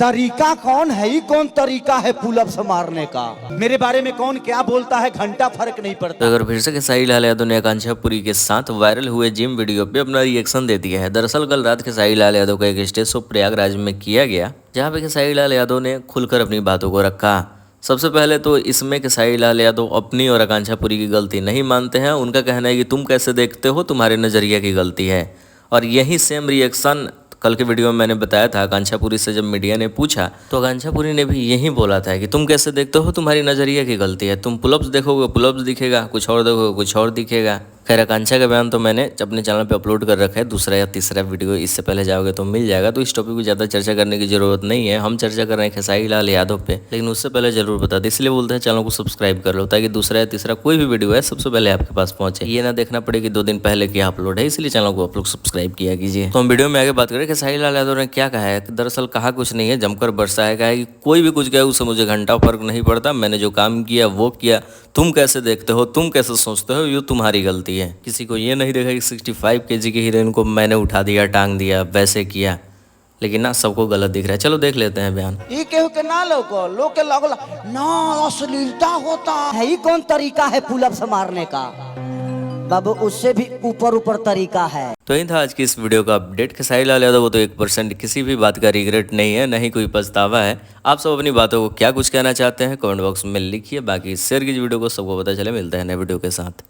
तरीका कौन है ही कौन तरीका है पुलअप्स मारने का। मेरे बारे में कौन क्या बोलता है घंटा फर्क नहीं पड़ता। तो अगर फिर से खेसारी लाल यादव ने आकांक्षा पुरी के साथ वायरल हुए जिम वीडियो पे अपना रिएक्शन दे दिया है। दरअसल कल रात खेसारी लाल यादव का एक स्टेज शो प्रयागराज में किया गया, जहाँ पे खेसारी लाल यादव ने खुलकर अपनी बातों को रखा। सबसे पहले तो इसमें खेसारी लाल यादव अपनी और आकांक्षा पुरी की गलती नहीं मानते हैं। उनका कहना है कि तुम कैसे देखते हो, तुम्हारे नजरिया की गलती है। और यही सेम रिएक्शन कल के वीडियो में मैंने बताया था। आकांक्षा पुरी से जब मीडिया ने पूछा तो आकांक्षा पुरी ने भी यही बोला था कि तुम कैसे देखते हो, तुम्हारी नजरिया की गलती है। तुम पुलअप्स देखोगे पुलअप्स दिखेगा, कुछ और देखोगे कुछ और दिखेगा। खैर आकांक्षा का बयान तो मैंने अपने चैनल पे अपलोड कर रखा है, दूसरा या तीसरा वीडियो इससे पहले जाओगे तो मिल जाएगा। तो इस टॉपिक को ज़्यादा चर्चा करने की जरूरत नहीं है। हम चर्चा कर रहे हैं खेसारी लाल यादव पे, लेकिन उससे पहले जरूर बता दें, इसलिए बोलते हैं चैनल को सब्सक्राइब कर लो ताकि दूसरा या तीसरा कोई भी वीडियो है सबसे पहले आपके पास पहुंचे। ये ना देखना पड़े कि 2 दिन पहले क्या अपलोड है, इसलिए चैनल को आप लोग सब्सक्राइब किया कीजिए। तो हम वीडियो में आगे बात करें खेसारी लाल यादव ने क्या कहा है। दरअसल कहा कुछ नहीं है, जमकर बरसा है। कहा कि कोई भी कुछ कहे उससे मुझे घंटा फर्क नहीं पड़ता, मैंने जो काम किया वो किया। तुम कैसे देखते हो, तुम कैसे सोचते हो, ये तुम्हारी गलती है। किसी को ये नहीं देखा कि 65 केजी की हीरोइन को मैंने उठा दिया, टांग दिया, वैसे किया। लेकिन ना सबको गलत दिख रहा है। चलो देख लेते हैं बयान। ये केहू के ना लोग के लगला ना अश्लीलता होता है ही कौन तरीका है पुलअप्स मारने का। बाबू उससे भी ऊपर तरीका है। तो यही था आज की इस वीडियो का अपडेट। खेसारी लाल यादव को तो 1% किसी भी बात का रिग्रेट नहीं है, न ही कोई पछतावा है। आप सब अपनी बातों को क्या कुछ कहना चाहते हैं कमेंट बॉक्स में लिखिए। बाकी शेयर कीजिए वीडियो को, सबको पता चले। मिलते हैं नए वीडियो के साथ।